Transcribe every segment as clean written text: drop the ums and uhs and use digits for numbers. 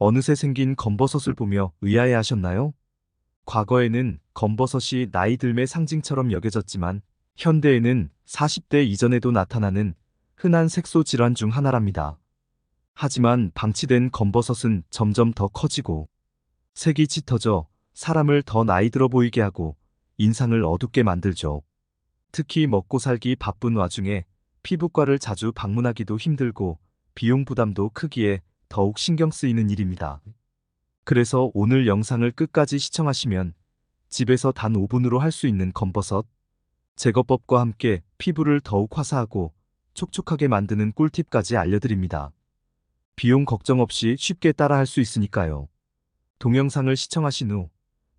어느새 생긴 검버섯을 보며 의아해 하셨나요? 과거에는 검버섯이 나이 들매 상징처럼 여겨졌지만 현대에는 40대 이전에도 나타나는 흔한 색소 질환 중 하나랍니다. 하지만 방치된 검버섯은 점점 더 커지고 색이 짙어져 사람을 더 나이 들어 보이게 하고 인상을 어둡게 만들죠. 특히 먹고 살기 바쁜 와중에 피부과를 자주 방문하기도 힘들고 비용 부담도 크기에 더욱 신경 쓰이는 일입니다. 그래서 오늘 영상을 끝까지 시청하시면 집에서 단 5분으로 할 수 있는 검버섯 제거법과 함께 피부를 더욱 화사하고 촉촉하게 만드는 꿀팁까지 알려드립니다. 비용 걱정 없이 쉽게 따라 할 수 있으니까요. 동영상을 시청하신 후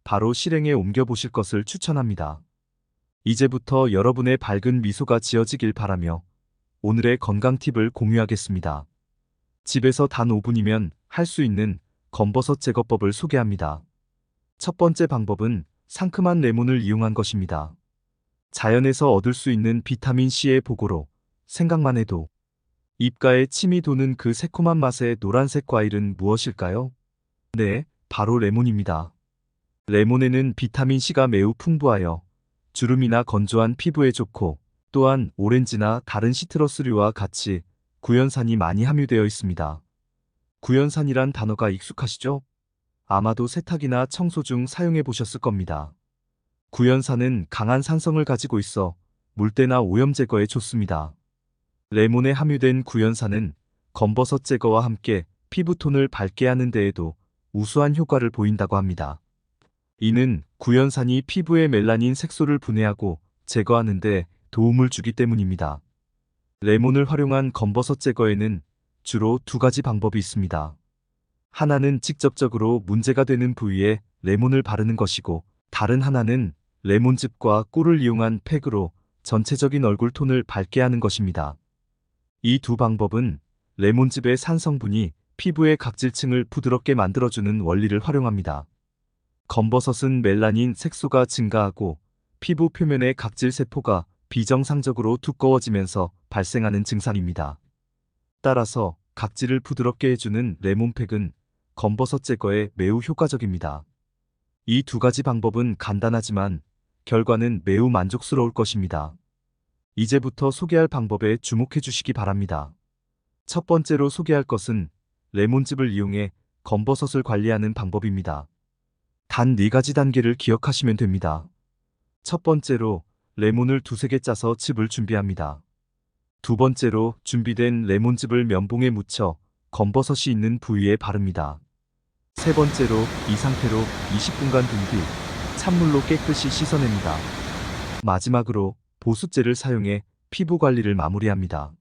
바로 실행에 옮겨보실 것을 추천합니다. 이제부터 여러분의 밝은 미소가 지어지길 바라며 오늘의 건강 팁을 공유하겠습니다. 집에서 단 5분이면 할 수 있는 검버섯 제거법을 소개합니다. 첫 번째 방법은 상큼한 레몬을 이용한 것입니다. 자연에서 얻을 수 있는 비타민C의 보고로 생각만 해도 입가에 침이 도는 그 새콤한 맛의 노란색 과일은 무엇일까요? 네, 바로 레몬입니다. 레몬에는 비타민C가 매우 풍부하여 주름이나 건조한 피부에 좋고 또한 오렌지나 다른 시트러스류와 같이 구연산이 많이 함유되어 있습니다. 구연산이란 단어가 익숙하시죠? 아마도 세탁이나 청소 중 사용해 보셨을 겁니다. 구연산은 강한 산성을 가지고 있어 물때나 오염 제거에 좋습니다. 레몬에 함유된 구연산은 검버섯 제거와 함께 피부톤을 밝게 하는 데에도 우수한 효과를 보인다고 합니다. 이는 구연산이 피부의 멜라닌 색소를 분해하고 제거하는 데 도움을 주기 때문입니다. 레몬을 활용한 검버섯 제거에는 주로 두 가지 방법이 있습니다. 하나는 직접적으로 문제가 되는 부위에 레몬을 바르는 것이고 다른 하나는 레몬즙과 꿀을 이용한 팩으로 전체적인 얼굴 톤을 밝게 하는 것입니다. 이 두 방법은 레몬즙의 산 성분이 피부의 각질층을 부드럽게 만들어주는 원리를 활용합니다. 검버섯은 멜라닌 색소가 증가하고 피부 표면의 각질 세포가 비정상적으로 두꺼워지면서 발생하는 증상입니다. 따라서 각질을 부드럽게 해주는 레몬팩은 검버섯 제거에 매우 효과적입니다. 이 두 가지 방법은 간단하지만 결과는 매우 만족스러울 것입니다. 이제부터 소개할 방법에 주목해 주시기 바랍니다. 첫 번째로 소개할 것은 레몬즙을 이용해 검버섯을 관리하는 방법입니다. 단 4가지 단계를 기억하시면 됩니다. 첫 번째로 레몬을 두세 개 짜서 즙을 준비합니다. 두 번째로 준비된 레몬즙을 면봉에 묻혀 검버섯이 있는 부위에 바릅니다. 세 번째로 이 상태로 20분간 둔 뒤 찬물로 깨끗이 씻어냅니다. 마지막으로 보습제를 사용해 피부 관리를 마무리합니다.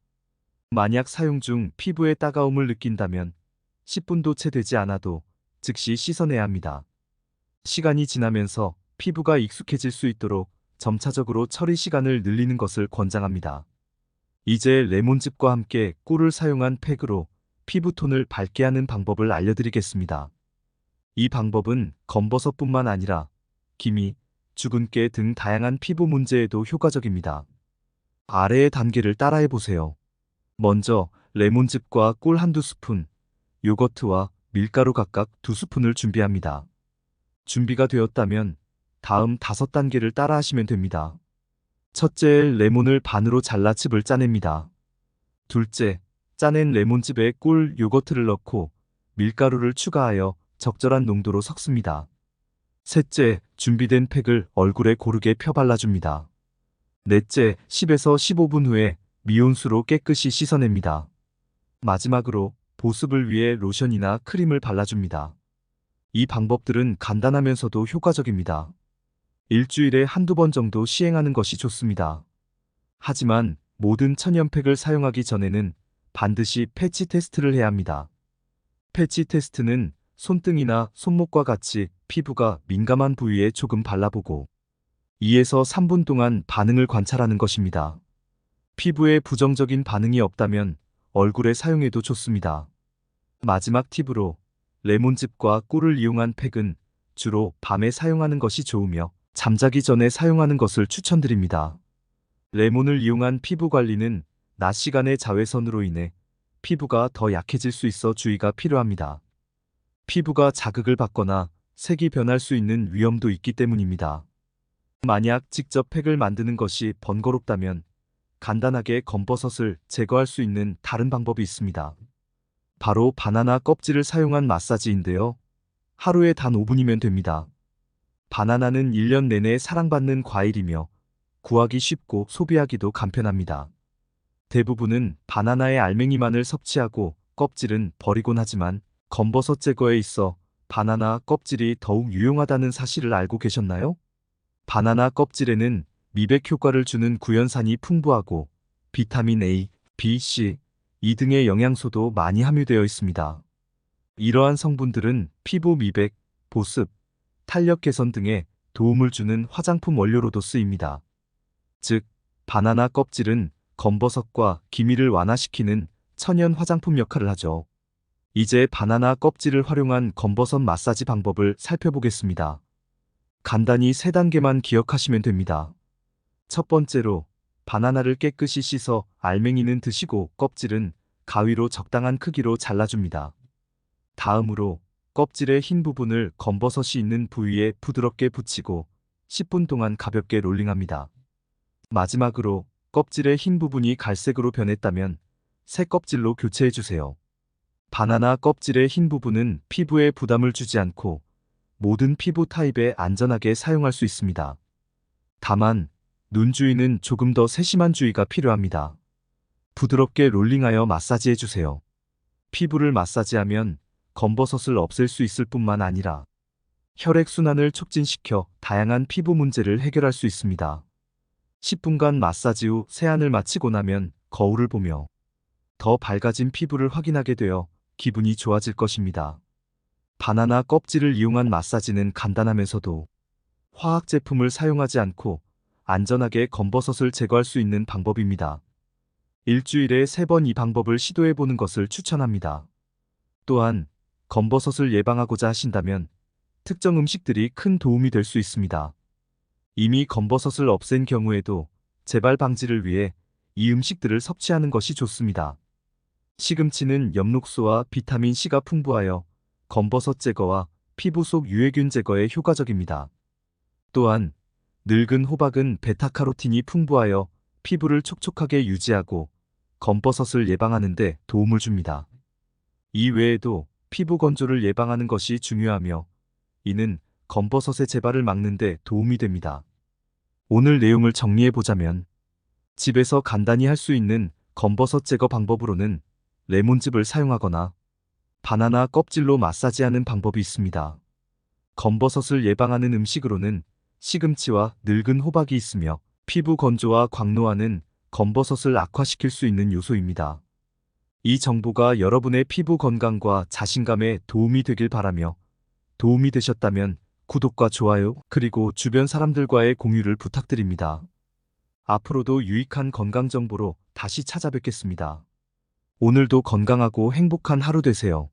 만약 사용 중 피부의 따가움을 느낀다면 10분도 채 되지 않아도 즉시 씻어내야 합니다. 시간이 지나면서 피부가 익숙해질 수 있도록 점차적으로 처리 시간을 늘리는 것을 권장합니다. 이제 레몬즙과 함께 꿀을 사용한 팩으로 피부톤을 밝게 하는 방법을 알려드리겠습니다. 이 방법은 검버섯뿐만 아니라 기미, 주근깨 등 다양한 피부 문제에도 효과적입니다. 아래의 단계를 따라해보세요. 먼저 레몬즙과 꿀 한두 스푼, 요거트와 밀가루 각각 2스푼을 준비합니다. 준비가 되었다면 다음 5단계를 따라하시면 됩니다. 첫째, 레몬을 반으로 잘라 즙을 짜냅니다. 둘째, 짜낸 레몬즙에 꿀, 요거트를 넣고 밀가루를 추가하여 적절한 농도로 섞습니다. 셋째, 준비된 팩을 얼굴에 고르게 펴 발라줍니다. 넷째, 10에서 15분 후에 미온수로 깨끗이 씻어냅니다. 마지막으로 보습을 위해 로션이나 크림을 발라줍니다. 이 방법들은 간단하면서도 효과적입니다. 일주일에 한두 번 정도 시행하는 것이 좋습니다. 하지만 모든 천연팩을 사용하기 전에는 반드시 패치 테스트를 해야 합니다. 패치 테스트는 손등이나 손목과 같이 피부가 민감한 부위에 조금 발라보고 2에서 3분 동안 반응을 관찰하는 것입니다. 피부에 부정적인 반응이 없다면 얼굴에 사용해도 좋습니다. 마지막 팁으로 레몬즙과 꿀을 이용한 팩은 주로 밤에 사용하는 것이 좋으며 잠자기 전에 사용하는 것을 추천드립니다. 레몬을 이용한 피부 관리는 낮 시간의 자외선으로 인해 피부가 더 약해질 수 있어 주의가 필요합니다. 피부가 자극을 받거나 색이 변할 수 있는 위험도 있기 때문입니다. 만약 직접 팩을 만드는 것이 번거롭다면 간단하게 검버섯을 제거할 수 있는 다른 방법이 있습니다. 바로 바나나 껍질을 사용한 마사지인데요. 하루에 단 5분이면 됩니다. 바나나는 1년 내내 사랑받는 과일이며 구하기 쉽고 소비하기도 간편합니다. 대부분은 바나나의 알맹이만을 섭취하고 껍질은 버리곤 하지만 검버섯 제거에 있어 바나나 껍질이 더욱 유용하다는 사실을 알고 계셨나요? 바나나 껍질에는 미백 효과를 주는 구연산이 풍부하고 비타민 A, B, C, E 등의 영양소도 많이 함유되어 있습니다. 이러한 성분들은 피부 미백, 보습, 탄력 개선 등에 도움을 주는 화장품 원료로도 쓰입니다. 즉, 바나나 껍질은 검버섯과 기미를 완화시키는 천연 화장품 역할을 하죠. 이제 바나나 껍질을 활용한 검버섯 마사지 방법을 살펴보겠습니다. 간단히 3단계만 기억하시면 됩니다. 첫 번째로, 바나나를 깨끗이 씻어 알맹이는 드시고 껍질은 가위로 적당한 크기로 잘라줍니다. 다음으로 껍질의 흰 부분을 검버섯이 있는 부위에 부드럽게 붙이고 10분 동안 가볍게 롤링합니다. 마지막으로 껍질의 흰 부분이 갈색으로 변했다면 새 껍질로 교체해주세요. 바나나 껍질의 흰 부분은 피부에 부담을 주지 않고 모든 피부 타입에 안전하게 사용할 수 있습니다. 다만 눈 주위는 조금 더 세심한 주의가 필요합니다. 부드럽게 롤링하여 마사지해주세요. 피부를 마사지하면 검버섯을 없앨 수 있을 뿐만 아니라 혈액순환을 촉진시켜 다양한 피부 문제를 해결할 수 있습니다. 10분간 마사지 후 세안을 마치고 나면 거울을 보며 더 밝아진 피부를 확인하게 되어 기분이 좋아질 것입니다. 바나나 껍질을 이용한 마사지는 간단하면서도 화학 제품을 사용하지 않고 안전하게 검버섯을 제거할 수 있는 방법입니다. 일주일에 3번 이 방법을 시도해 보는 것을 추천합니다. 또한 검버섯을 예방하고자 하신다면 특정 음식들이 큰 도움이 될 수 있습니다. 이미 검버섯을 없앤 경우에도 재발 방지를 위해 이 음식들을 섭취하는 것이 좋습니다. 시금치는 엽록소와 비타민 C가 풍부하여 검버섯 제거와 피부 속 유해균 제거에 효과적입니다. 또한 늙은 호박은 베타카로틴이 풍부하여 피부를 촉촉하게 유지하고 검버섯을 예방하는 데 도움을 줍니다. 이 외에도 피부 건조를 예방하는 것이 중요하며 이는 검버섯의 재발을 막는 데 도움이 됩니다. 오늘 내용을 정리해보자면 집에서 간단히 할 수 있는 검버섯 제거 방법으로는 레몬즙을 사용하거나 바나나 껍질로 마사지하는 방법이 있습니다. 검버섯을 예방하는 음식으로는 시금치와 늙은 호박이 있으며 피부 건조와 광노화는 검버섯을 악화시킬 수 있는 요소입니다. 이 정보가 여러분의 피부 건강과 자신감에 도움이 되길 바라며 도움이 되셨다면 구독과 좋아요 그리고 주변 사람들과의 공유를 부탁드립니다. 앞으로도 유익한 건강 정보로 다시 찾아뵙겠습니다. 오늘도 건강하고 행복한 하루 되세요.